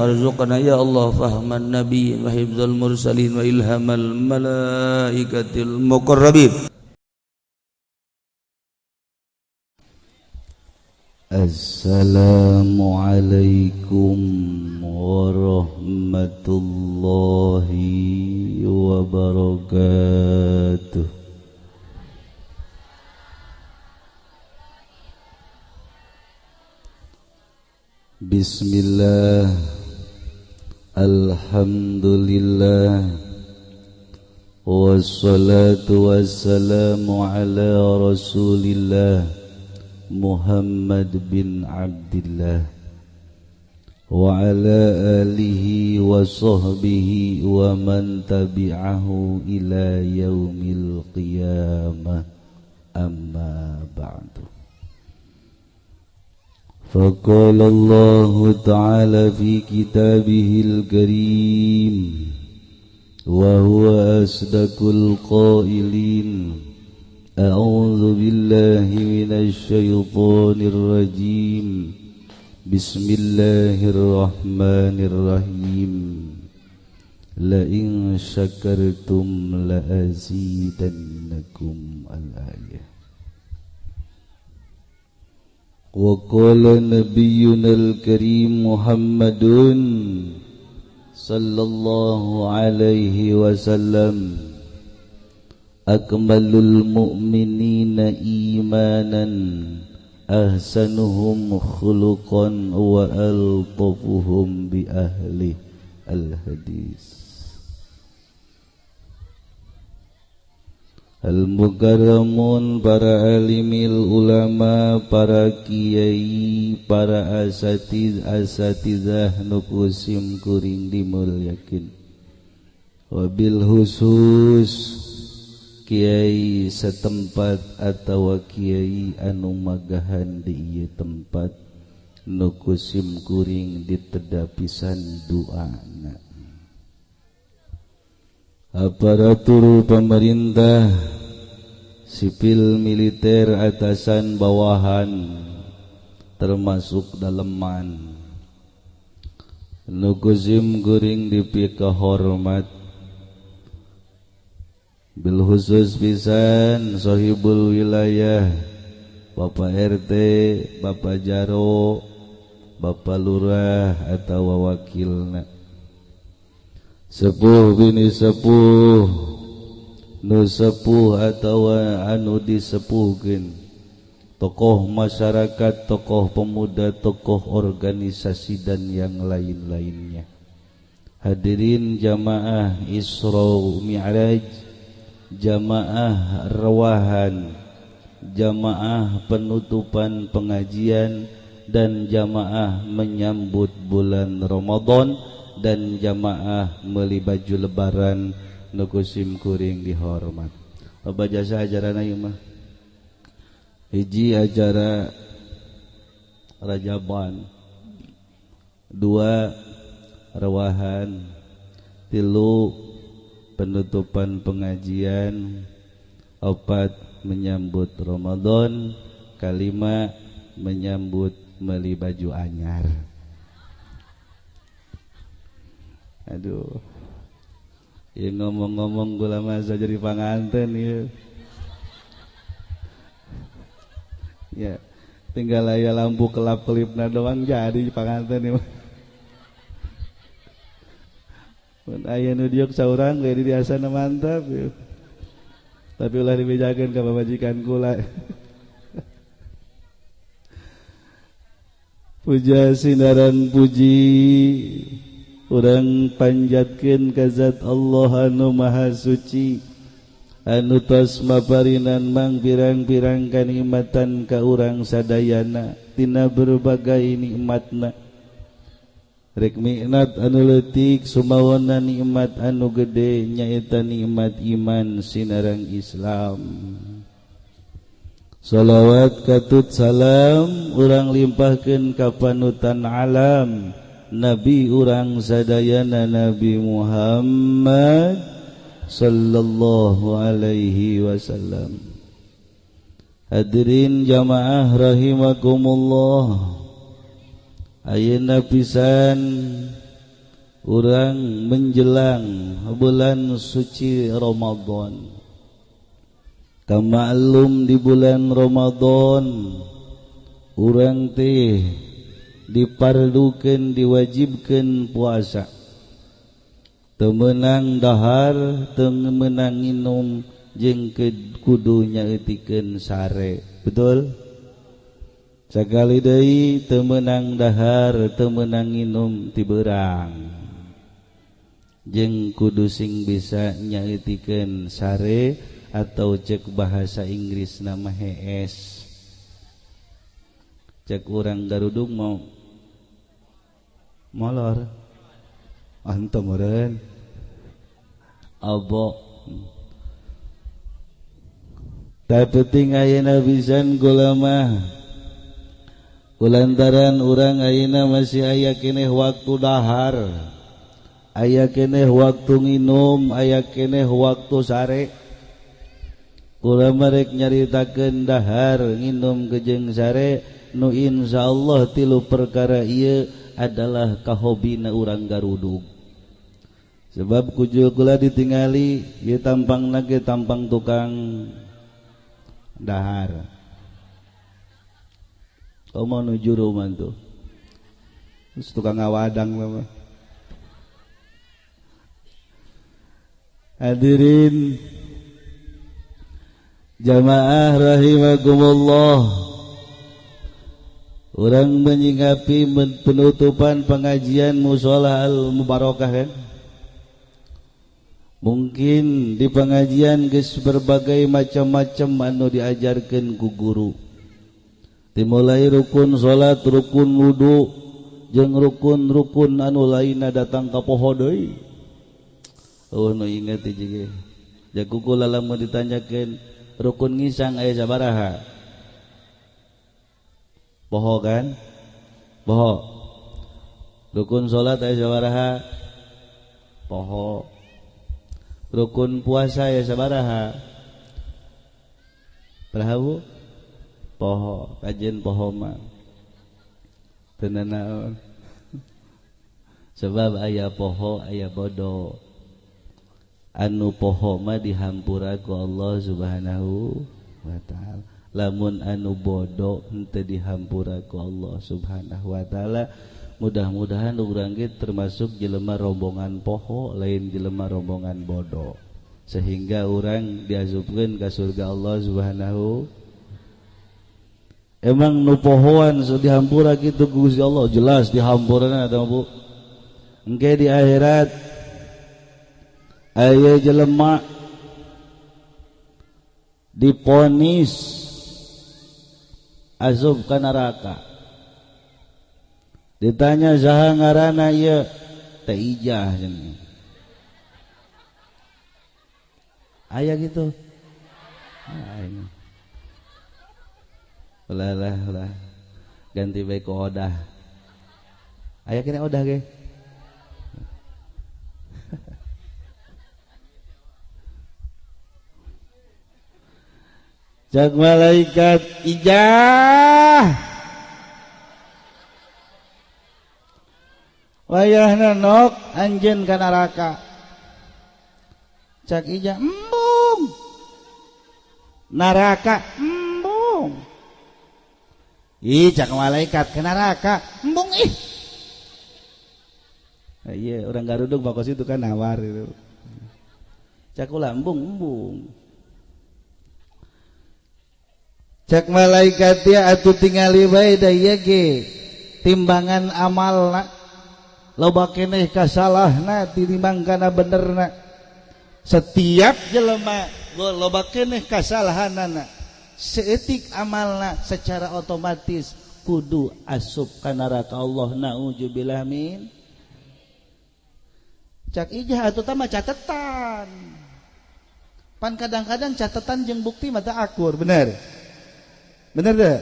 warzuqna ya Allah fahman nabiyyin wa hifdzal mursalin wa ilhamal malaikatil muqarrabin. Assalamualaikum warahmatullahi wabarakatuh. Bismillah, alhamdulillah, wassalatu wassalamu ala rasulillah Muhammad bin Abdillah wa ala alihi wa sahbihi wa man tabi'ahu ila yaumil qiyamah, amma ba'du. Faqala Allah ta'ala fi kitabihil karim wa huwa asdaqul qailin, a'udzu billahi minasy syaithanir rajim, bismillahirrahmanirrahim, la in syakartum la azidannakum al-ayah. Wa qala nabiyyunal karim Muhammadun sallallahu alaihi wasallam, akmalul mu'minina imanan ahsanuhum khuluqan wa altafuhum bi ahli al-hadis. Al-mukarramun, para alimil ulama, para kiai, para asatidzah nukusim kuring dimulyakin. Wabil khusus kiai setempat atau kiai anu magahan di ieu tempat nukusim kuring ditedapisan doana. Aparatur pemerintah, sipil militer, atasan bawahan, termasuk daleman, nukusim kuring dipika hormat, bil khusus pisan sahibul wilayah, Bapak RT, Bapak Jaro, Bapak Lurah atau wakilna, sepuh bini sepuh, nu sepuh atau anu disepuhkeun, tokoh masyarakat, tokoh pemuda, tokoh organisasi dan yang lain-lainnya. Hadirin jamaah Isra Mi'raj, jamaah rewahan, jamaah penutupan pengajian, dan jamaah menyambut bulan Ramadan, dan jamaah meuli baju lebaran nukusim kuring dihormat. Loba jasa ajarana ieu mah. Hiji acara Rajaban, 2 rewahan, 3 penutupan pengajian, 4 menyambut Ramadan, 5 menyambut meuli baju anyar. Aduh, ya ngomong-ngomong gula masa jadi panganten ya, tinggal aya lampu kelap-kelipna doang jadi panganten ya. Mun aya nu diuk saurang ge di diasana mantap ya. Tapi ulah dibejakeun ka babajikan kula. Puja sinaran puji urang panjatkeun ka zat Allah anu maha suci, anu tos maparinan mang pirang-pirang kanikmatan ka urang sadayana tina berbagai nikmatna. Rek nikmat anu leutik sumawana nikmat anu gede nyaeta nikmat iman sinarang Islam. Salawat katut salam urang limpahkeun ka panutan alam, Nabi urang sadayana Nabi Muhammad sallallahu alaihi wasallam. Hadirin jamaah rahimakumullah, ayeuna pisan urang menjelang bulan suci Ramadan. Kamaklum di bulan Ramadan urang teh dipardukeun diwajibkeun puasa. Teu meunang dahar, teu meunang nginum jeung kudu nyaeutikeun sare. Betul? Sakali deui teu meunang dahar, teu meunang nginum ti beurang. Jeung kudu sing bisa nyaeutikeun sare atau cek bahasa Inggris nama HS. Cek urang Garudug mau molor. Antum meureun. Abo. Tapi ting ayeuna pisan kula mah. Kulantaran urang ayeuna masih aya keneh waktu dahar. Aya keneh waktu nginum, aya keneh waktu sare. Kula marek nyaritakeun dahar, nginum jeung sare nu insyaallah tilu perkara ieu adalah kahobina urang Garudug. Sebab kujul kula ditingali ieu tampangna ge tampang tukang dahar. Kau mau nuju rumah tuh, terus tukang ngawadang mah. Hadirin jamaah rahimakumullah, orang menyinggapi penutupan pengajian Mushola Al-Mubarakah kan. Mungkin di pengajian geus berbagai macam-macam anu diajarkeun ku guru. Dimulai rukun salat, rukun wudu, jeung rukun-rukun anu lainna datang ka poho deui. Oh nu inget ieu ge. Jaku kula lamun ditanyakeun rukun ngisang aya sabaraha? Poho kan? Poho. Rukun salat aya sabaraha? Poho. Rukun puasa aya sabaraha? Baraha? Poho, kajian poho mah teu naon. Sebab aya poho aya bodo. Anu poho mah dihampura ku Allah Subhanahu wa taala. Lamun anu bodo henteu dihampura ku Allah Subhanahu wa taala. Mudah-mudahan urang ge termasuk jelema rombongan poho lain jelema rombongan bodo. Sehingga urang diasupkeun ka surga Allah Subhanahu. Emang nu pohoan so dihampura kitu ku Gusti Allah jelas dihampurana ada Bu. Engke di akhirat aya jelema diponis asup ka neraka. Ditanya saha ngaranna ieu? Teh Ijah cenah. Aya gitu. Ulah ganti bae ku Odah. Aya kene Odah ge. Jak malaikat Ijah. Wayahna nok anjeun ka neraka. Cak Ijah embung. Neraka embung. Ih cak malaikat ke neraka embung ih. Nah, iya orang Garudug bakos itu kan nawar itu. Cak ulah embung. Cak malaikat dia atuh tingali bae da ieu ge timbangan amalna. Loba keneh kasalahna tinimbang kana benerna. Setiap jelema loba keneh kasalahanana. Seetik amalna secara otomatis kudu asup ka neraka Allah naudzubillah min. Cak Ijah atuh tah mah catetan. Pan kadang-kadang catetan jeung bukti mah teu akur, bener. Bener teu?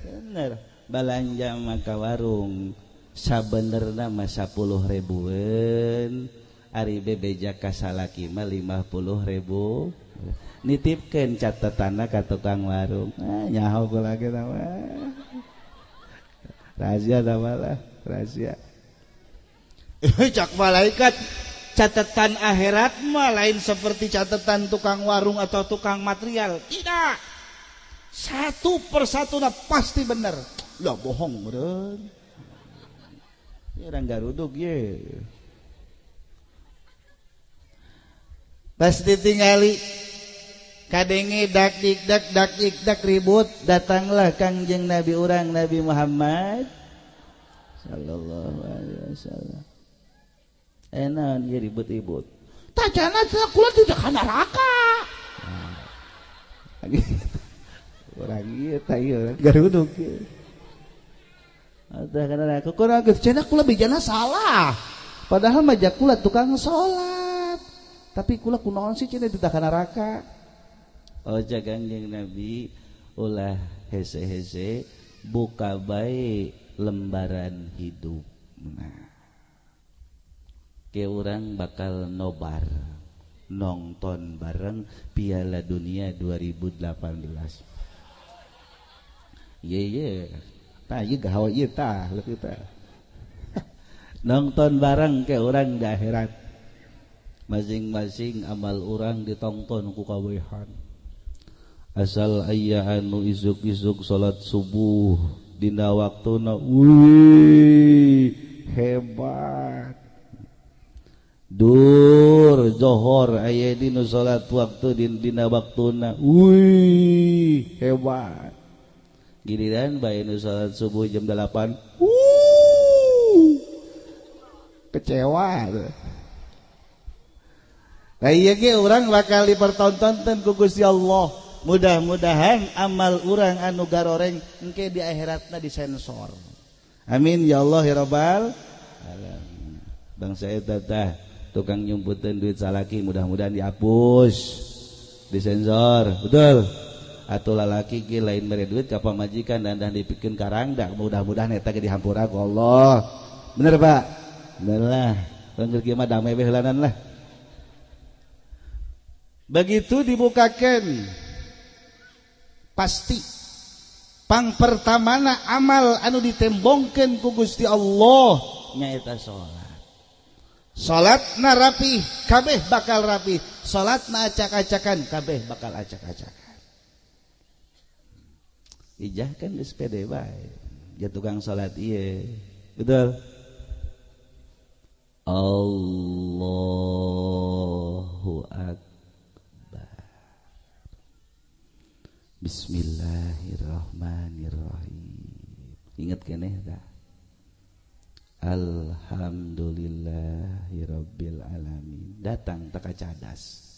Bener. Balanja mah ka warung sabenerna mah 10.000-eun, ari bebeja ka salaki mah 50.000. Nitipkeun catetanna ka tukang warung. Nyaho kula kita mah. Rahasia tah malah, rahasia. Cak malaikat catatan akhirat mah lain seperti catatan tukang warung atau tukang material. Tidak. Satu persatu pasti benar. Lah bohong meureun. Orang garudug ye. Pas ditinggali kadenge dak dik ribut, datanglah Kangjeng Nabi urang Nabi Muhammad sallallahu alaihi wasallam. Enak dia ribut-ribut. Tajana kula tidak ka neraka. Orang ieu tah ieu garudug ieu. Ada ka neraka. Kurang geus cenah kula bijana salah. Padahal mah kula tukang salat. Tapi kula kunaon sih cenah tidak ka neraka. Oh Kangjeng Nabi ulah hese-hese buka bae lembaran hidup. Nah. Ke orang bakal nobar nonton bareng Piala Dunia 2018. Ye tah ieu gahawa ieu tah leutik tah. Nonton bareng ke orang di akhirat. Masing-masing amal orang ditonton ku kawehan. Asal aya anu isuk-isuk salat subuh dina waktuna, wih hebat. Dur zohor aya dina salat waktu dina waktuna, wih hebat. Giliran bae nu salat subuh jam 8, kecewa. Nah iya ge urang bakal dipertontonkeun ku Gusti Allah. Mudah-mudahan amal urang anu garoreng engke di akhiratna disensor. Amin ya Allah ya rabbal alamin. Bangsa eta tah tukang nyumputkeun duit salaki mudah-mudahan dihapus, disensor, betul. Atuh lalaki ge lain mere duit ka pamajikan dan dipikeun karangda, mudah-mudahan eta ge dihampura ku Allah. Bener Pak? Bener lah. Bener kieu mah damai we heulanan lah. Begitu dibukakan pasti pang pertamana amal anu ditembongkeun ku Gusti Allah nyaeta salat. Salatna rapi kabeh bakal rapi, salatna acak-acakan kabeh bakal acak-acakan. Ijah kan geus pede bae. Ya tukang salat ieu. Betul? Allahu akbar. Bismillahirrahmanirrahim. Ingat keneh dah. Alhamdulillahirabbil alamin. Datang tak cadas.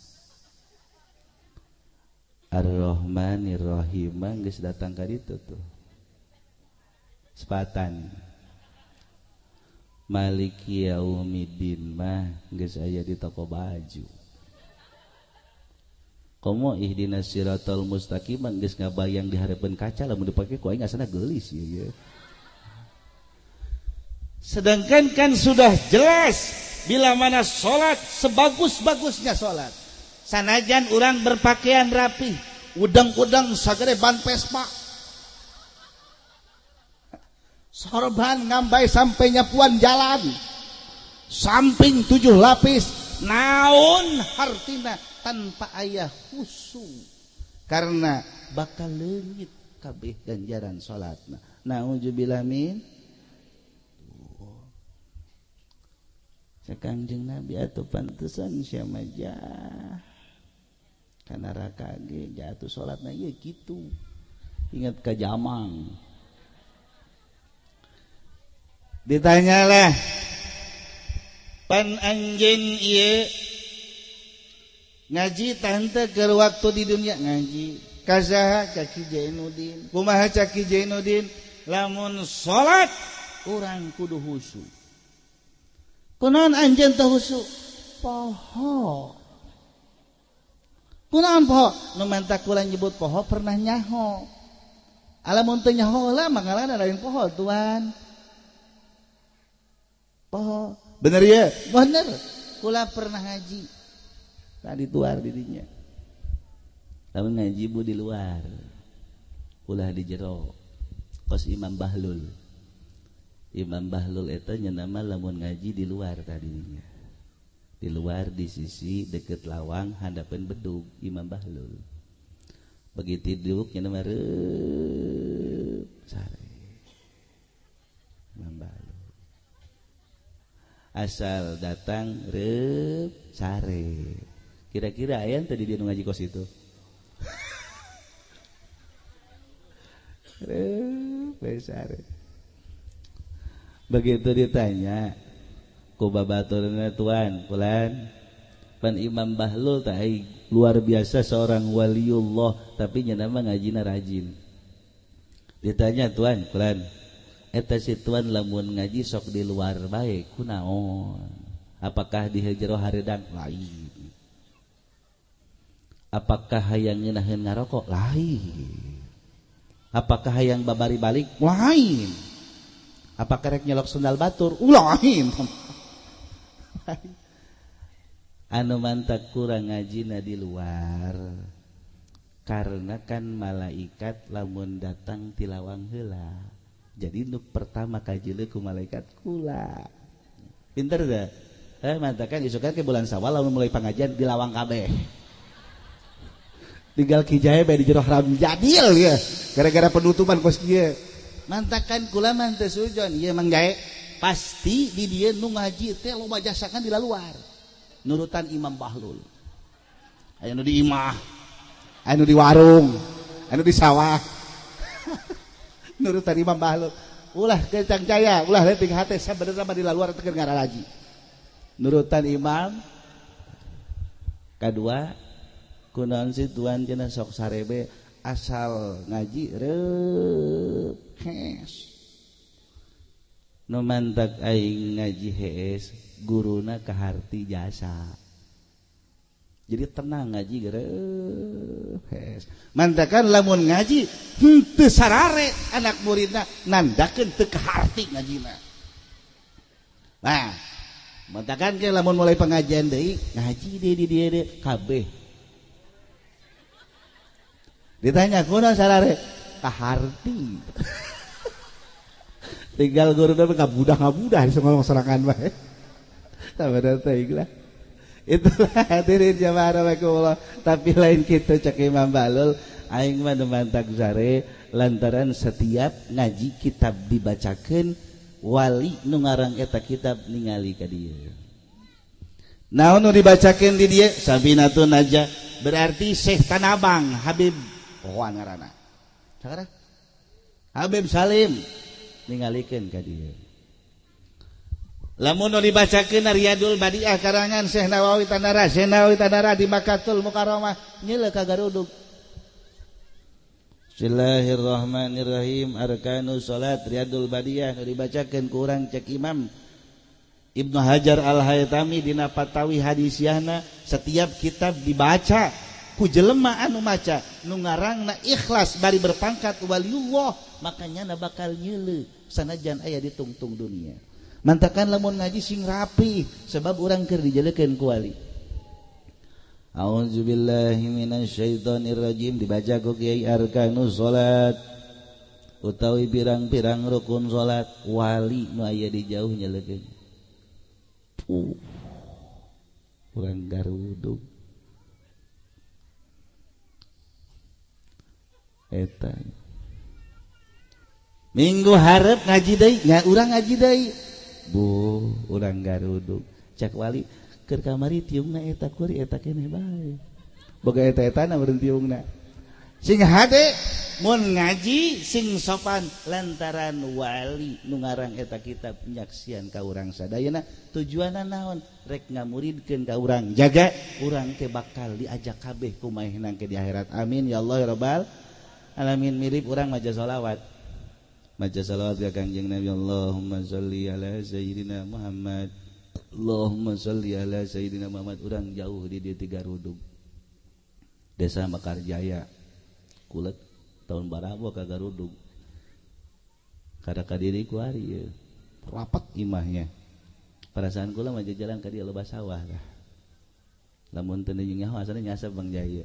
Ar-Rahmanir-Rahim geus datang ka ditu tuh. Sepatan. Maliki Yaumiddin mah geus aya di toko baju. Komo ihdinas siratal mustaqim geus ngabayang di hareupeun kaca lamun dipake ku aing asana geulis ieu. Sedangkan kan sudah jelas bila mana salat sebagus-bagusnya salat. Sanajan urang berpakaian rapi, udang-udang sagede ban Vespa. Sorban ngambai sampai nyapuan jalan. Samping 7 lapis, naon hartina tanpa ayah khusyuk karena bakal leungit kabeh ganjaran salatna. Nauzubillah min. Kangjeng Nabi atuh pantesan sia majah kana neraka ge jatuh salatna ieu kitu. Ingat ka Jamang. Ditanyalah pan anjeun ieu ngaji tante ke waktu di dunia ngaji kazaha Caki Jainuddin kumaha Caki Jainuddin lamun salat urang kudu khusyuk. Kunaon anjeun teh khusyuk? Poho. Kunaon poho? Nu mantak kula nyebut poho pernah nyaho. Alamun teu nyaho lah mangalana lain poho tuan. Poho. Bener ya? Bener. Kula pernah ngaji. Tadi tuar dirinya. Lamun ngaji bu di luar. Ulah di jero. Kos Imam Bahlul. Imam Bahlul eta nyeunama lamun ngaji di luar tadinya. Di luar di sisi deket lawang hadapan bedug Imam Bahlul. Begitu duduk nyeunama reup sare. Imam Bahlul. Asal datang reup sare. Kira-kira aya tadi dia ngaji kos itu. Sare. Begitu ditanya ku babaturna tuan pulan pan Imam Bahlul teh luar biasa seorang waliullah tapi nya nama ngajina rajin. Ditanya tuan pulan eta si tuan lamun ngaji sok di luar bae kunaon? Apakah di jero hareudang lain? Apakah hayang ngeunaheun ngarokok lain? Apakah hayang babari balik lain? Apakah rek nyelok sendal batur lain? Anu mantak kurang ngajina di luar karena kan malaikat lamun datang ti lawang heula jadi nu pertama kajileun ku malaikat kula pinter dah mantakan isukan ke bulan Sawal lamun mulai pengajian di lawang kabeh tinggal kijahe bae di jero haram jadil ya gara-gara penutupan kos kieu mantakan kula mah teu sujon ieu Mang Jae pasti di dieu nu ngaji teh loba jasakan di luar nurutan Imam Bahlul aya nu di imah aya nu di warung aya nu di sawah nurutan Imam Bahlul ulah kencang jaya ulah leutik hate sabenerna mah di luar teh ngaraji nurutan imam kadua kunaon si tuan cenah sok sarebe asal ngaji reup hees nu mantak aing ngaji hees guruna kaharti jasa jadi tenang ngaji reup hees mantakan lamun ngaji teu sarare anak muridna nandakeun teu kaharti ngajina nah mantakan ke lamun mulai pengajian deui ngaji deui di dieu deui kabeh ditanya kunaon sarare kaharti tinggal guru tapi ngabudah bisa ngomong serangan bae sabada teh lah itulah hadirin jamaah rahimakumullah tapi lain kitu cek Imam Bahlul aing mah mantak sare lantaran setiap ngaji kitab dibacakeun wali nu ngarang eta kitab ningali ka dieu naon nu dibacakeun di dieu Sabinatun Najah berarti Syekh Tanabang Habib Pohoan ngaranna sakara Habib Salim ningalikeun ka dieu lamun nu dibacakeun Riyadul Badiah karangan Syekh Nawawi Tanara di Makkatul Mukarramah nyeuleuh ka garudug Bismillahirrahmanirrahim arkanus salat Riyadul Badiah nu dibacakeun ku urang cek Imam Ibnu Hajar Al-Haytami dina Fatawi hadisiyahna setiap kitab dibaca ku jelema anu maca nu ngarangna ikhlas bari berpangkat waliullah makanya na bakal nyeuleuh sanajan aya di tungtung dunia mantakan lamun ngaji sing rapi sebab urang keur dijelekeun ku wali A'udzubillahi minasyaitonir rajim dibaca ku Kiai arkanus salat utawi pirang-pirang rukun salat wali nu aya di jauh nyelekeun urang garudug eta minggu hareup ngaji deui urang ngaji deui bu urang garudug cak wali keur kamari tiungna eta kuari eta keneh bae boga eta-etana meureun tiungna sing hade mun ngaji sing sopan lantaran wali nu ngarang eta kitab nyaksian ka urang sadayana tujuanna naon rek ngamuridkeun ka urang jaga urang teh bakal diajak kabeh kumaha ke di akhirat amin ya Allah ya rabbal alamin mirip urang maca shalawat ka Kangjeng Nabi Allahumma sholli ala sayyidina Muhammad Allahumma sholli ala sayyidina Muhammad urang jauh di dieu ti garudug desa Mekarjaya kulet tahun barabu ka garudug kada kadiri ku ari ieu rapat imahnya perasaan kula mah jalan ka dieu loba sawah tah lamun teu nyaho asalna nyasab Bang Jaya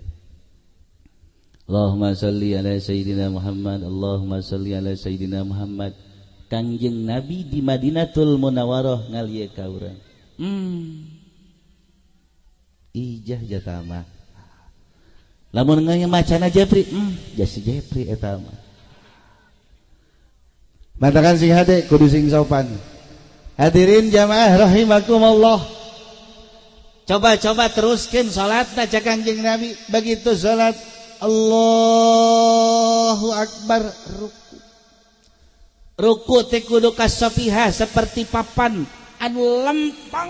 Allahumma salli ala sayyidina Muhammad Allahumma salli ala sayyidina Muhammad Kangjeng Nabi di Madinatul Munawwarah ngalieu ka urang. Ijah jata mah. Lamun nganya macana Jepri, jas si Jepri eta mah. Matakan sing hade kudu sing sopan. Hadirin jamaah rahimakumullah. Coba teruskeun salatna ca Kangjeng Nabi. Begitu salat Allahu Akbar ruku teh kudu kasapiha seperti papan anu lempang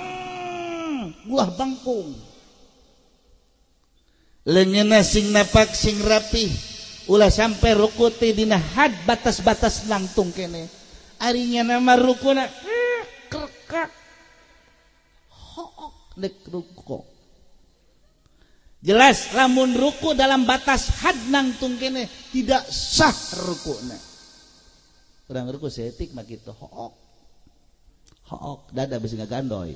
buah bangkung. Leungeunna sing napak sing rapih ulah sampai ruku teh dina had batas-batas langtung kene. Arinya nama rukuna kerkak hook dek ruku. Jelas lamun ruku dalam batas had nangtung kene tidak sah rukuna. Urang ruku setik mah kitu hook dada bisi ngagandoy.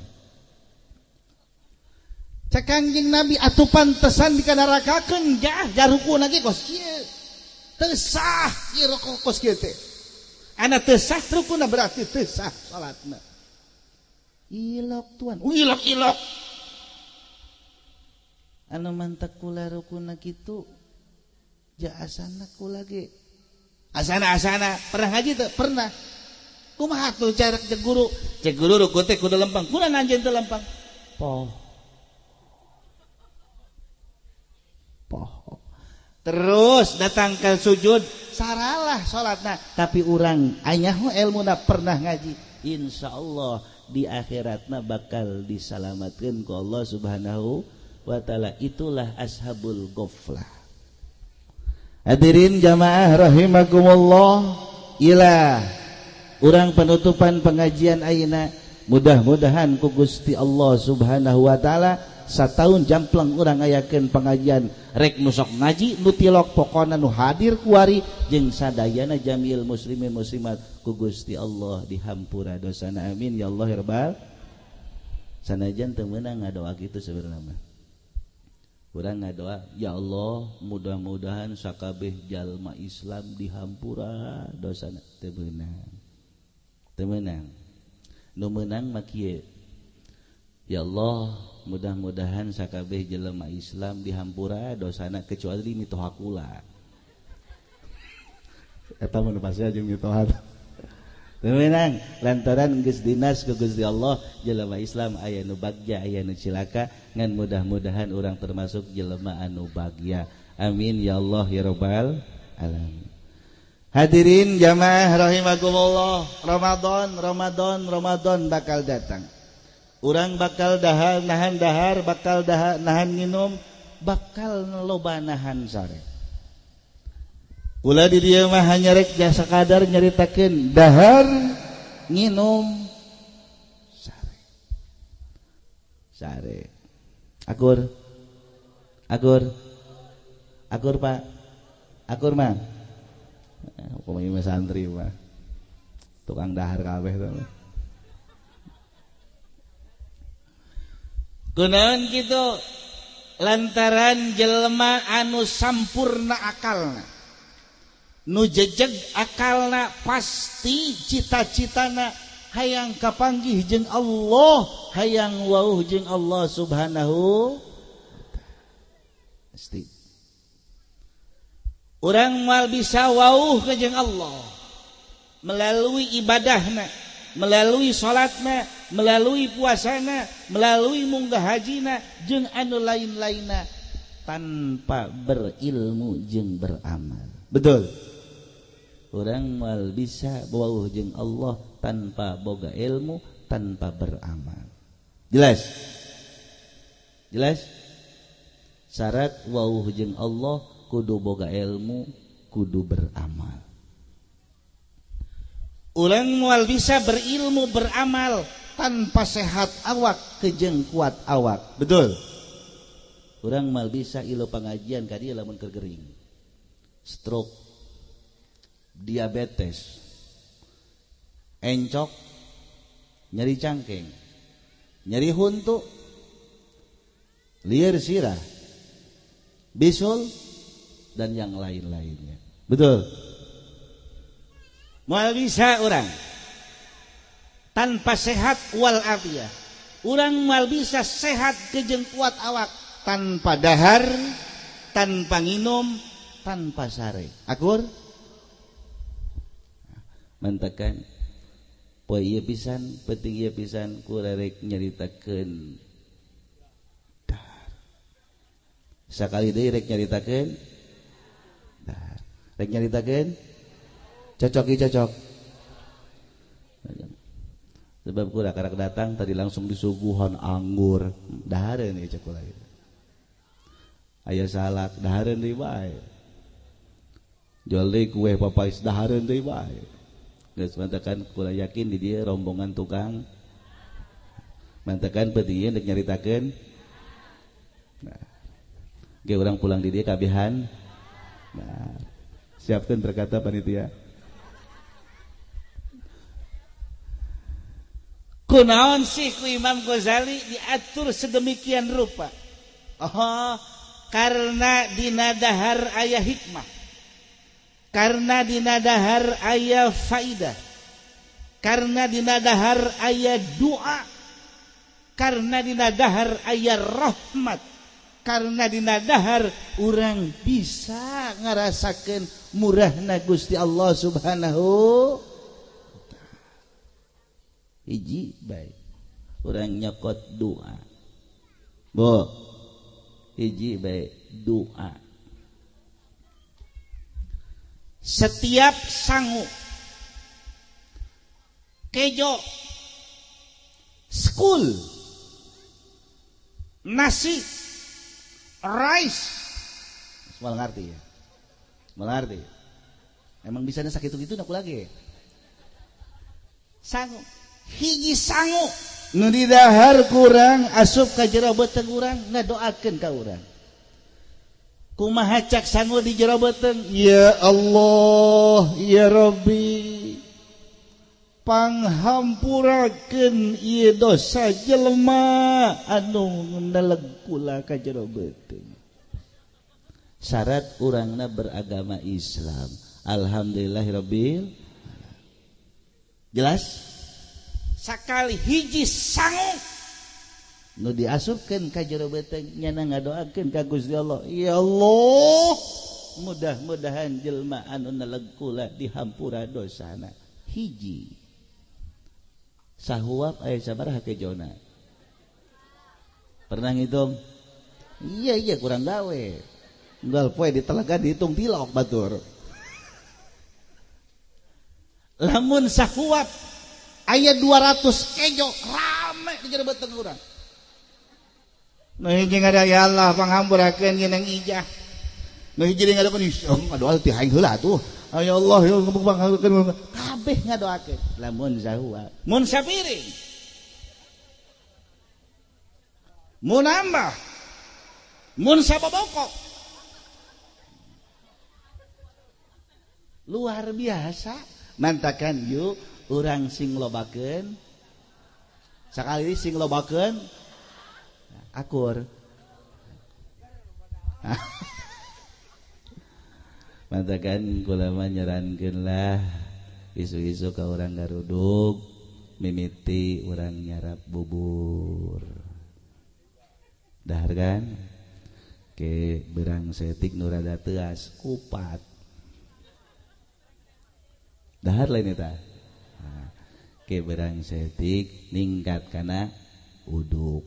Cak Kangjeng Nabi atuh pantesan dikanarakakeun jah rukuna ge kos kieu. Teu sah ieu ruku kos kieu teh. Ana teu sah rukuna berarti teu sah salatna. Ilok tuan. Ilok. Anu mantak kula rukuna kitu ja asana kula ge. Asana pernah ngaji teu? Pernah. Kumaha tuh cara cek guru? Cek guru ruku teh kudu lempang. Kunaon anjeun teu lempang? Poh. Terus datang ke sujud saralah salatna tapi urang anyah ilmuna pernah ngaji insyaallah di akhiratna bakal disalamatkeun ku Allah Subhanahu wa taala. Itulah ashabul ghaflah. Hadirin jamaah rahimakumullah, ilah urang penutupan pengajian ayeuna mudah-mudahan ku Gusti Allah Subhanahu wa taala satahun jamplang urang ayakeun pengajian rek nu sok ngaji nu tilok pokona nu hadir kuari jeung sadayana jamil muslimin muslimat ku Gusti Allah dihampura dosana amin ya Allah ya rabbal. Sanajan teu meunang ngadoa kitu sebenarnya mah. Urang ngadoa ya Allah mudah-mudahan sakabeh jalma Islam dihampura dosana teu meunang. Teu meunang. Nu meunang mah kieu. Ya Allah mudah-mudahan sakabeh jelema Islam dihampura dosana kecuali mitoha kula. Eta mun pasti jeung mitoha. Temenang lantaran geus dinas ku Gusti Allah jelema Islam aya nu bagja aya nu cilaka ngan mudah-mudahan urang termasuk jelema anu bagja. Amin ya Allah ya rabbal alamin. Hadirin jamaah rahimakumullah, Ramadan bakal datang. Urang bakal nahan dahar, bakal nahan minum, bakal loba nahan sare. Kula di dieu mah hanya rek jasa kadar nyaritakeun dahar nginum sare. Akur Pak. Akur mah. Pemain santri mah. Tukang dahar kabeh teh. Kunaon kitu lantaran jelema anu sampurna akalna nu jejeg akalna pasti cita-citana hayang kapanggih jeung Allah hayang wauh jeung Allah Subhanahu pasti urang moal bisa wauh ka jeung Allah melalui ibadahna melalui salatna melalui puasana melalui munggah hajina jeung anu lain-lainna tanpa berilmu jeung beramal. Betul. Urang moal bisa wauh jeung Allah tanpa boga ilmu tanpa beramal. Jelas? Syarat wauh jeung Allah kudu boga ilmu kudu beramal. Urang moal bisa berilmu beramal tanpa sehat awak kejeng kuat awak. Betul. Urang mal bisa ilu pengajian ka dieu lamun keur gering. Stroke, diabetes, encok, nyeri cangkeng, nyeri huntu, liar sirah, bisul dan yang lain-lainnya. Betul. Moal bisa urang tanpa sehat wal afiyah. Urang mal bisa sehat kejeng kuat awak tanpa dahar, tanpa nginum, tanpa sare. Akur mantakan poe ieu pisan, penting ieu pisan kurarek nyaritakeun dahar. Sakali deui rek nyaritakeun dahar. Rek nyaritakeun cocok ieu cocok. Sebab kurang karak datang tadi langsung disuguhan anggur dahareun ieu cek ulah ieu. Aya salak dahareun deui bae. Jual deui kue papais dahareun deui bae. Geus mantakan kula yakin di dieu rombongan tukang mantakan penting ieu rek nyaritakeun. Nah. Ge urang pulang di dieu kabihan. Nah. Siapkeun berkata panitia. Kunaon sih ku Imam Ghazali diatur sedemikian rupa? Oh, karena dina dahar aya hikmah, karena dina dahar aya faidah, karena dina dahar aya doa, karena dina dahar aya rahmat, karena dina dahar urang bisa ngarasakeun murahna Gusti Allah Subhanahu. Hiji baik urang nyokot doa. Bo hiji baik doa. Setiap sangu kejo school nasi rice mal ngarti ya, mal ngarti emang bisa sakit itu aku lagi sangu hiji sangu nu di dahar kurang asup ka jero beuteung urang ngadoakeun ka urang. Kumaha cak sangu di jero beuteung? Ya Allah, ya Rabbi, panghampurakeun ieu dosa jelema anu neleg kula ka jero beuteung. Syarat urangna beragama Islam. Alhamdulillahirabbil. Jelas? Sakali hiji sangu nu diasupkeun ka jero beuteung nyana ngadoakeun ka Gusti Allah, ya Allah, mudah-mudahan jelema anu neleg kula dihampura dosana. Hiji sahuap aya sabaraha kejona? Pernah ngitung? Iya kurang gawe. Enggal poe di telaga dihitung tilok batur. Lamun sahuap aya 200 kejo rame di jero beuteung urang. Nu hiji ngada ya Allah panghampurakeun ngeunang ijah. Nu hiji ngadoakeun ngadoa ti aing heula atuh. Ya Allah ya panghampurakeun kabeh ngadoakeun. Lamun sahuwa, mun sapiring. Mun nambah. Mun sababoko. Luar biasa. Mantakan yuk urang sing lobakeun sakali sing lobakeun akur. Mantakan kula mah nyarankeun lah isu-isu ka urang garudug mimiti urang nyarap bubur. Dahar kan ke berang setik nu rada teuas kupat. Dahar lain eta. Ke berang setik ningkat kana uduk.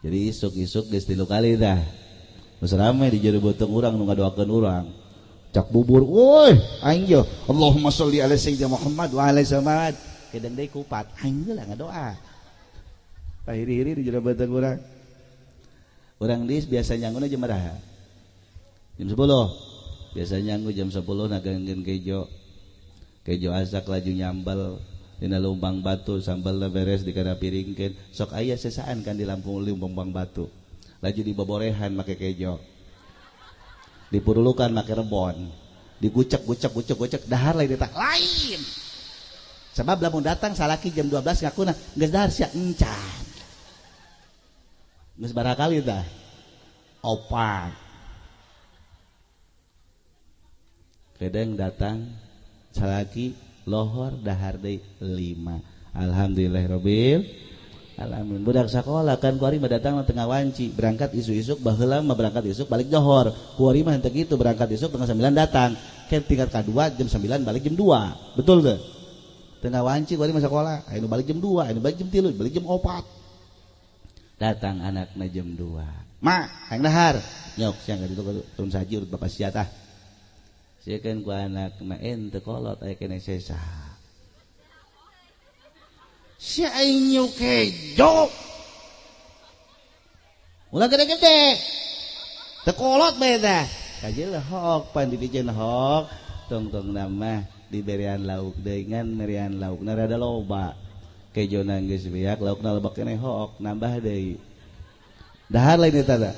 Jadi isuk-isuk geus 3 kali dah. Geus rame di jero beuteung urang nu ngadoakeun urang. Cak bubur, woi, aing yo. Allahumma sholli ala sayyidina Muhammad wa ala Muhammad. Kedeng deui kupat, aing heula ngadoa. Pahiri-hiri di jero beuteung urang. Urang dis biasa nyanguna jam baraha? Jam 10. Biasa nyanggu jam 10 nagangkeun kejo. Kejo asak laju nyambal dina lumbang batu sambalna beres dikana piringkeun sok aya sesaan kan di Lampung lumbang batu laju diboborehan make kejo dipurulukan make rebon digucek dahar lain eta lain sebab lamun datang salaki jam 12 ngakuna geus dahar sia encan geus barakali tah opat kadang datang salaki lohor dahar deui 5. Alhamdulillahirabbil alamin. Budak sakola kan kuari mah datang tengah wanci, berangkat isu-isuk baheula mah berangkat isuk balik johor. Kuari mah henteu kitu berangkat isuk tengah 9 datang. Kan tingkat kedua jam 9 balik jam 2. Betul teu? Tengah wanci kuari mah sakola, anu balik jam 2, anu balik jam 3, balik jam 4. Datang anakna jam 2. Ma, hayang dahar. Nyok siang ka ditu turun saji urut bapak sia tah. Siekeun ku anakna ente kolot aya keneh sesa. Si aing kejo ulah gede-gede tekolot beda kajil hok pan dipijeun hok tong nama diberian lauk dengan merian lauk rada loba kejo geus beak laukna loba keneh hok nambah deui dahar lain eta da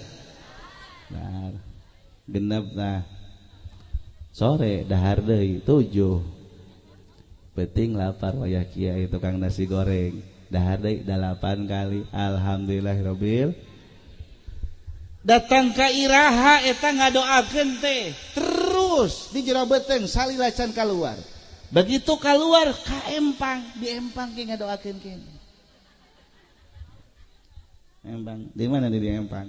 dahar genep nah sore dahar deui 7 penting lapar wayah kiai tukang nasi goreng dahar deui 8 kali. Alhamdulillahirabbil datang ka iraha eta ngadoakeun teh terus di jero beteng salila can kaluar begitu kaluar ka empang di empang ge ngadoakeun kene empang di mana di empang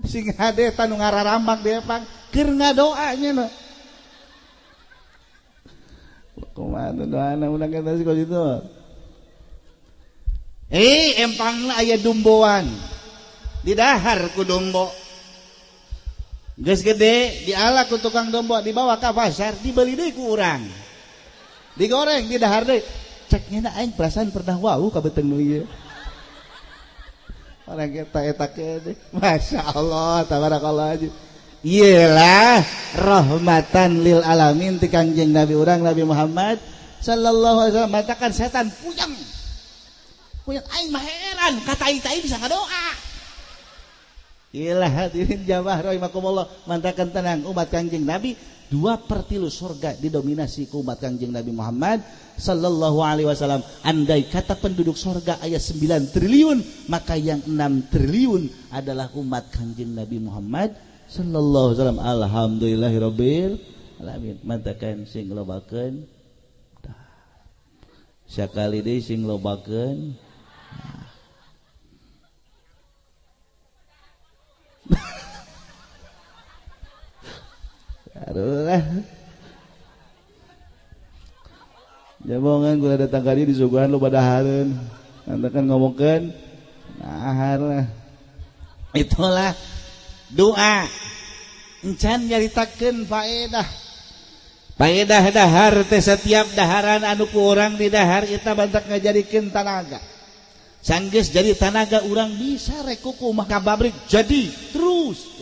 sing hade tanu ngararambak di empang keur ngadoa nya kumaha doana urang kata si kitu empangna aya dumboan di dahar ku dombo geus gede dialak ku tukang dombo dibawa ka pasar dibeli deui ku urang digoreng di dahar deui cek nya aing perasaan pernah wau ka beteng nu ieu orang eta kene masyaallah tabarakallah aja. Iyalah rahmatan lil alamin ti Kangjeng Nabi urang Nabi Muhammad sallallahu alaihi wasallam matakan setan puyeng aing mah heran katai-tai bisa ngadoa. Iyalah hadirin jamaah rahimakumullah mantakan tenang umat Kangjeng Nabi 2/3 surga didominasi ku umat Kangjeng Nabi Muhammad sallallahu alaihi wasallam. Andai kata penduduk surga aya 9 triliun maka yang 6 triliun adalah umat Kangjeng Nabi Muhammad sallallahu alaihi wasallam. Alhamdulillahirabbil alamin. Mantakan sing lobakeun sakali deui sing lobakeun aduh jamongan gula datang ka dieu disuguhan loba dahareun mantakan ngomongkeun nahar lah itulah doa encan nyaritakeun faedah dahar teh setiap daharan anu ku urang di dahar eta bantak ngajadikeun tanaga sanggeus jadi tanaga urang bisa rek kumaha kababrik jadi terus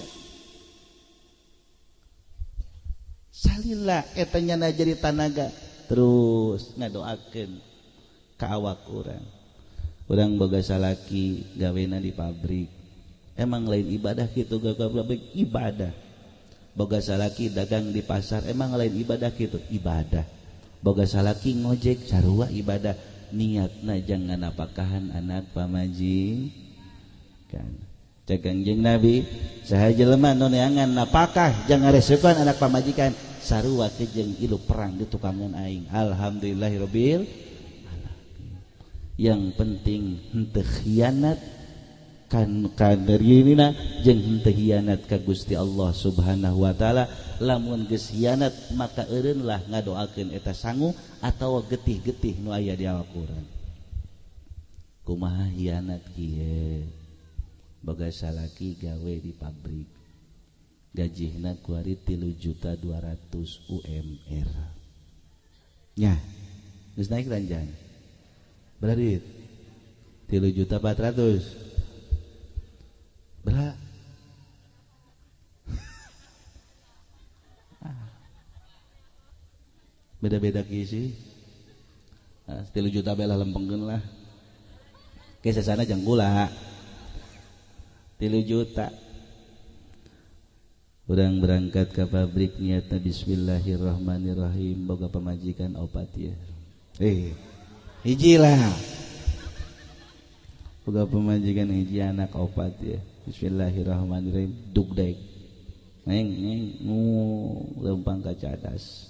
salila eta nya jadi tanaga terus ngadoakeun ka awak urang boga salaki gawena di pabrik emang lain ibadah gitu pabrik ibadah boga salaki dagang di pasar emang lain ibadah gitu ibadah boga salaki ngojek sarua ibadah niatna jangan apakahan anak pamaji kan cek Kangjeng Nabi saha jelema nu neangan napakah jangan reseukeun anak pamajikan sarua teh jeung ilu perang di tukangan aing. Alhamdulillahirabbil alamin. Yang penting henteu khianat kan kadirina jeung henteu hianat ka Gusti Allah Subhanahu wa taala. Lamun geus hianat maka eureunlah ngadoakeun eta sangu atawa getih-getih nu aya di awak urang. Kumaha hianat kieu? Boga salaki gawe di pabrik. Gajihna kuari 3.200.000 UMR. Nya, geus naik ranjang. Berapa duit? 3.400.000. Berapa? Beda-beda kisi. 3 juta belah lempengkeun lah. Ke sasana jang gula. 3 juta. Urang berangkat ke pabrik niatna bismillahirrahmanirrahim boga pamajikan opat ya. Hiji lah. Boga pamajikan hiji anak opat ya. Bismillahirrahmanirrahim dugdeg. Neng lempang ka cadas.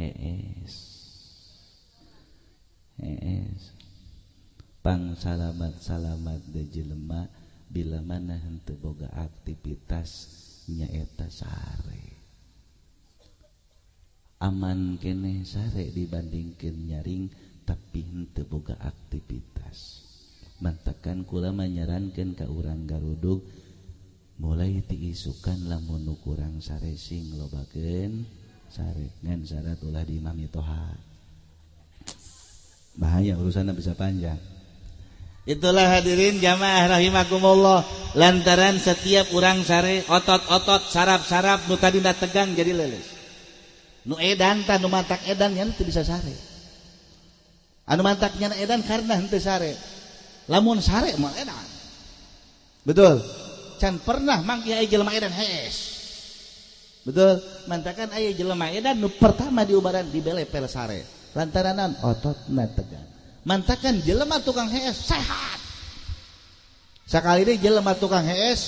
hees pang salamat de jelema bila mana henteu boga aktivitas nyaeta sare aman keneh sare dibandingkeun nyaring tapi henteu boga aktivitas mantakan kula manyarankeun ka urang Garudug mulai ti isukan lamun nu kurang sare sing lobakeun sare ngan syarat ulah di Imam Toha bahaya urusanna bisa panjang. Itulah hadirin jamaah rahimakumullah lantaran setiap urang sare otot-otot saraf-saraf nu tadina tegang jadi leuleus nu edan tah nu matak edan nya teu bisa sare anu mataknya edan karena henteu sare lamun sare mah edan betul can pernah mangki aya jelema edan hees betul mantakan aya jelema edan nu pertama diubaran dibelepel sare lantaran naon ototna tegang mantakan jelema tukang hees sehat sakali deui jelema tukang hees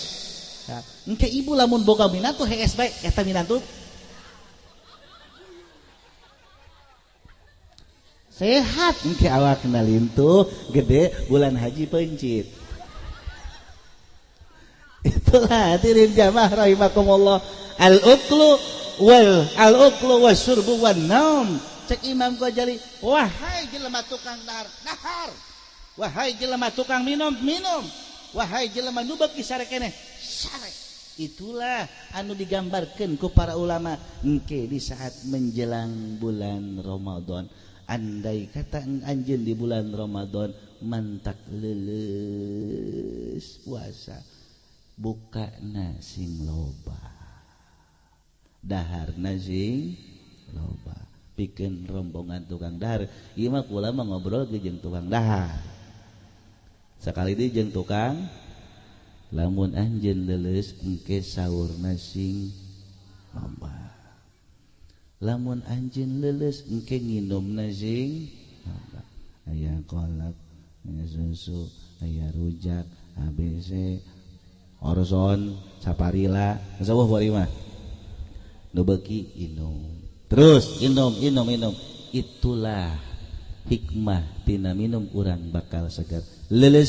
engke ibu lamun boga minantu hees bae eta minantu sehat engke awakna lintu gede bulan haji pencit. Itulah hadirin jamaah rahimakumullah al-uklu wasyurbu wan naum. Cek Imam Ghazali, wahai jelema tukang dahar, wahai jelema tukang minum, wahai jelema nu beuki sare keneh, sare. Itulah anu digambarkeun ku para ulama engke di saat menjelang bulan Ramadan. Andai kata anjeun di bulan Ramadan mantak leuleus puasa, bukana sing loba, daharna sing loba. Pikeun rombongan tukang dahar ieu mah kula mah ngobrol ge jeung tukang dahar sakali deui jeung tukang lamun anjeun leuleus engke saurna sing loba lamun anjeun leuleus engke nginumna sing loba aya kolak aya susu aya rujak ABC Orson Saparila sawah bari mah nu beuki inum terus inum. Itulah hikmah tina minum urang bakal segar leuleus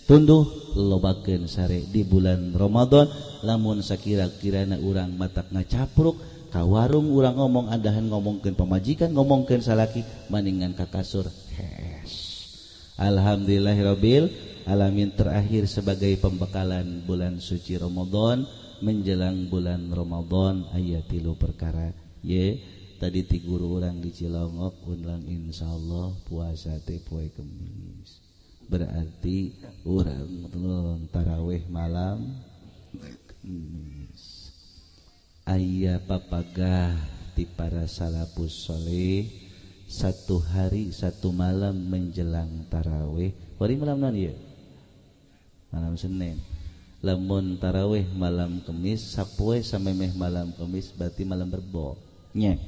tunduh lobakeun sare di bulan Ramadan lamun sakira-kirana urang matak ngacapruk ka warung urang ngomong andahan ngomongkeun pamajikan ngomongkeun salaki maningan ka kasur hees. Alhamdulillahirabbil alamin terakhir sebagai pembekalan bulan suci Ramadan menjelang bulan Ramadan aya 3 perkara. Ye tadi ti guru urang di Cilongok ulang insyaallah puasa teh poe Kemis berarti urang tarawih malam Kemis aya papagah ti para salafus sholeh 1 hari 1 malam menjelang tarawih hari malam naon ieu malam Senin lamun tarawih malam Kemis sapoe samemeh malam Kemis berarti malam Rebo nya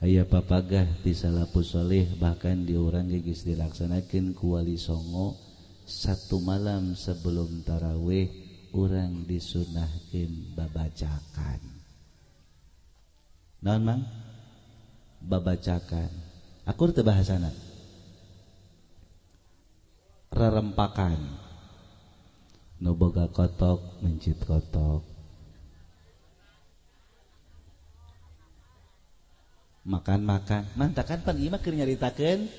aya papagah ti salafus sholeh bahkan di urang geus dilaksanakeun ku Wali Songo 1 malam sebelum tarawih urang disunahkeun babacakan naon mang babacakan akur teu bahasana rerempakan nu boga kotok mencit kotok makan-makan mantakan pan ieu mah keur nyaritakeun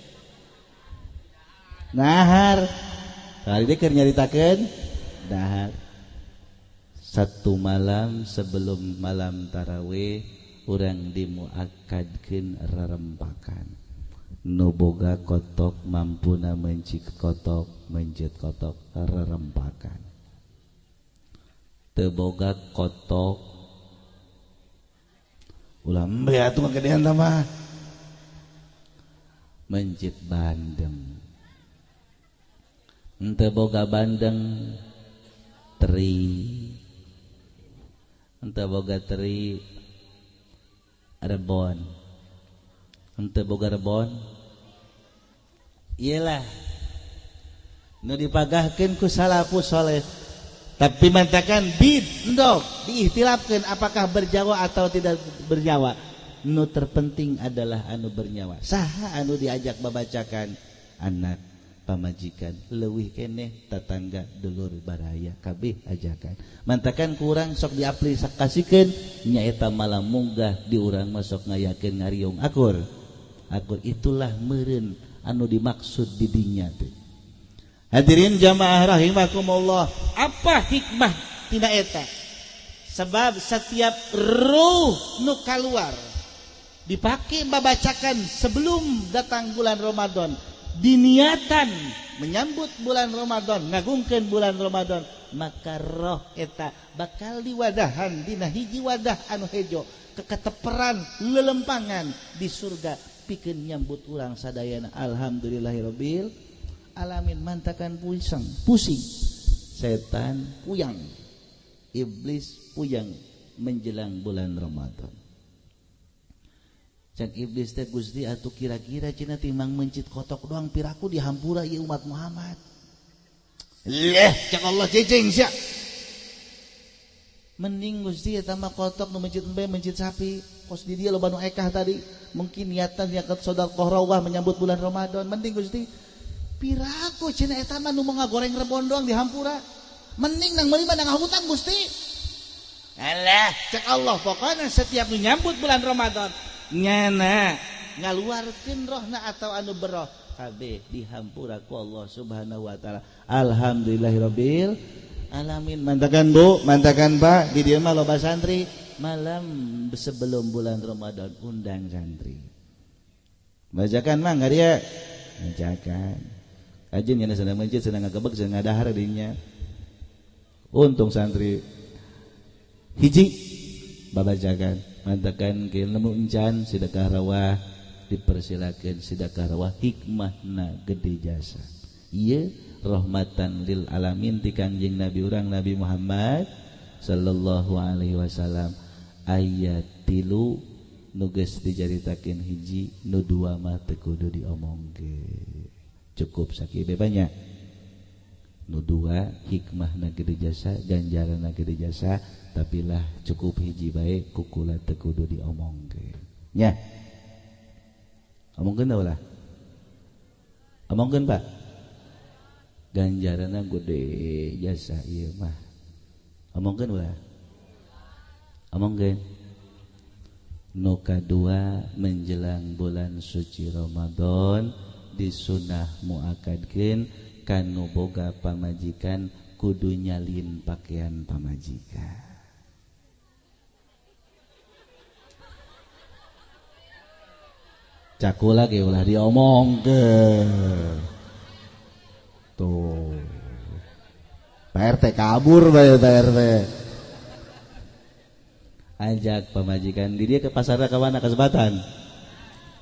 nahar kali dia keur nyaritakeun dahar 1 malam sebelum malam tarawih urang dimuakadkeun rerempakan nu boga kotok mampuna mencit kotok mencit kotok rerempakan teu boga kotok ulah embe atuh gedean tah mah mencit bandeng henteu boga bandeng teri henteu boga teri rebon henteu boga rebon iyalah nu dipagahkeun ku salafus saleh tapi mantakan bid endog diihtilafkeun apakah berjawa atau tidak berjawa nu terpenting adalah anu bernyawa. Saha anu diajak babacakan? Anak, pamajikan, leuwih keneh tatangga, dulur baraya, kabeh ajakan. Mantakan kurang sok diaplikasikeun nyaeta malam munggah di urang masuk ngayakeun ngariung akur. Akur itulah meureun anu dimaksud di dinya teh. Hadirin jamaah rahimakumullah, apa hikmah tina eta? Sebab setiap ruh nu kaluar dipakai membacakan sebelum datang bulan Ramadan, diniatan menyambut bulan Ramadan, ngagungkeun bulan Ramadan, maka roh eta bakal diwadahan dina hiji wadah anu hejo keketeperan lelempangan di surga pikeun nyambut urang sadayana. Alhamdulillahirabbil alamin. Mantakan pusing setan puyang, iblis puyang menjelang bulan Ramadan. Cak iblis teh Gusti atuh kira-kira cenah timang mencit kotok doang piraku dihampura ieu umat Muhammad. Cak Allah cicing sia. Mending Gusti eta mah kotok nu mencit embe mencit sapi. Kos di dia loba nu ekah tadi. Mungkin niatan niat sedekah rawah menyambut bulan Ramadan. Mending Gusti piraku cenah eta mah nu mau ngagoreng rebon doang dihampura. Mending nang meuli mah nang hutang Gusti. Alah, cek Allah pokoknya setiap menyambut bulan Ramadan nyana ngaluarkeun rohna atau anu beroh kabeh dihampura ku Allah Subhanahu wa taala. Alhamdulillahirabbil alamin. Mantakan Bu, mantakan Pak, di dieu mah loba santri malam sebelum bulan Ramadan undang santri. Bacakan mah ngaria bacakan. Ajeun nya sedang mencit sedang ngagebeg sedang ngadahar dinya. Untung santri hiji babajakan mantakan ke nemu encan sedekah rawah dipersilakan sedekah rawah hikmahna gede jasa. Ieu rahmatan lil alamin ti Kangjeng Nabi urang Nabi Muhammad sallallahu alaihi wasallam. Ayat 3 nu geus dicaritakeun hiji, nu dua mah teu kudu diomongkeun. Cukup sakieu banyak. Nu dua hikmahna gede jasa, ganjaranna gede jasa. Tapi lah cukup hiji bae kukula teu kudu diomongkeun nya. Omongkeun ulah. Omongkeun Pak. Ganjaranna gede jasa ieu mah. Omongkeun ulah. Omongkeun. Nu kadua menjelang bulan suci Ramadan disunah muakadkeun kanu boga pamajikan kudu nyalin pakaian pamajikan. Cakula ge ulah diomongkeun. Tuh. Pak RT kabur bae Pak RT. Ajak pamajikan di dia ke pasarna ka mana kasebatan.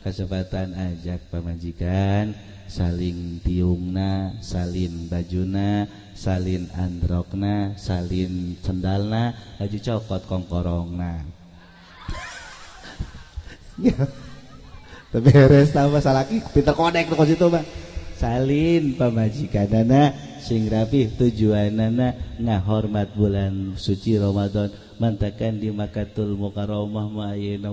Kasebatan ajak pamajikan saling tiungna, salin bajuna, salin androkna, salin sendalna, baju cokot kongkorongna. Ya. Tapi beres tambah salaki pinter kodek kos itu mah. Salin pamajikanana sing rapih tujuanana ngahormat bulan suci Ramadan. Mantakan di Makkatul Mukarramah mah ayeuna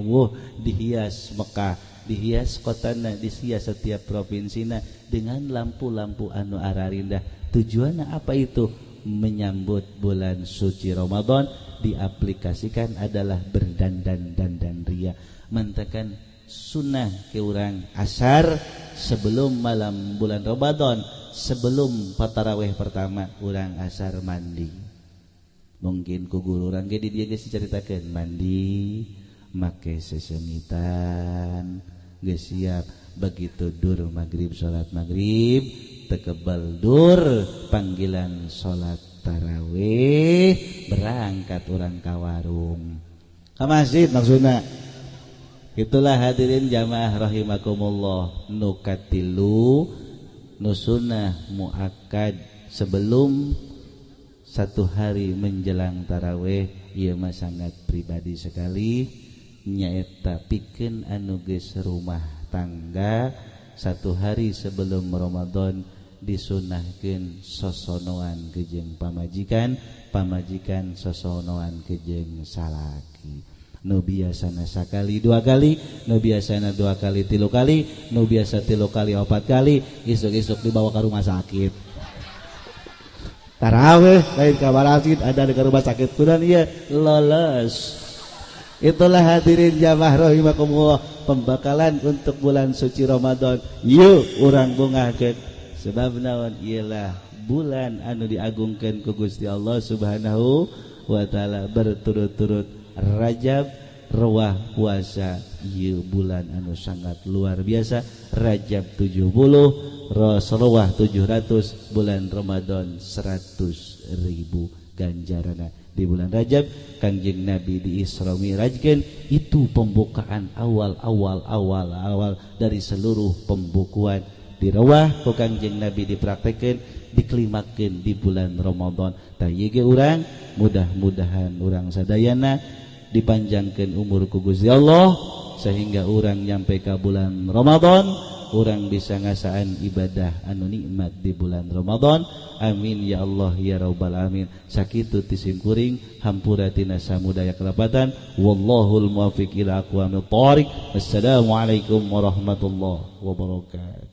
dihias Mekah, dihias kotana, dihias setiap provinsina dengan lampu-lampu anu ararindah. Tujuannya apa itu? Menyambut bulan suci Ramadan. Diaplikasikan adalah berdandan-dandan ria. Mantakan sunnah ke urang asar sebelum malam bulan Ramadan, sebelum pataraweh pertama urang asar mandi. Mungkin ku guru urang ge di dieu geus dicaritakeun mandi, make sesemitan, geus siap begitu dur maghrib salat maghrib, tekebal dur panggilan salat tarawih, berangkat urang ka warung. Ka masjid maksudna. Itulah hadirin jamaah rahimakumullah, nu katilu nu sunnah muakkad sebelum satu hari menjelang tarawih. Ieu mah sangat pribadi sekali, nyaeta pikeun anu geus rumah tangga satu hari sebelum Ramadan disunahkeun sosonoan kejeung pamajikan, pamajikan sosonoan kejeung salaki. nu biasana sakali 2 kali, nu biasana 2 kali 3 kali, nu biasa 3 kali 4 kali, isuk-isuk dibawa ke rumah sakit. Tarawih lain ka masjid ada di rumah sakit kudan ieu lolos. Itulah hadirin jamaah rahimakumullah pembakalan untuk bulan suci Ramadan. Yuk urang bungahkeun sebab naon ialah bulan anu diagungkeun ku Gusti Allah Subhanahu wa taala berturut-turut Rajab rawah puasa ieu bulan anu sangat luar biasa. Rajab 70 Rasulullah 700 bulan Ramadan 100.000 ganjarana. Di bulan Rajab Kangjeng Nabi di Isra Mi'rajkeun itu pembukaan awal dari seluruh pembukuan di rawah ku Kangjeng Nabi dipraktekeun diklimakeun di bulan Ramadan. Tah ieu ge urang mudah-mudahan urang sadayana dipanjangkeun umur ku Gusti Allah sehingga urang nyampe ka bulan Ramadan urang bisa ngasaan ibadah anu nikmat di bulan Ramadan. Amin ya Allah ya rabbal alamin. Sakitu tisim kuring hampura tina samudaya kelapatan. Wallahul muwaffiq ila aqwamit thoriq. Wassalamualaikum warahmatullahi wabarakatuh.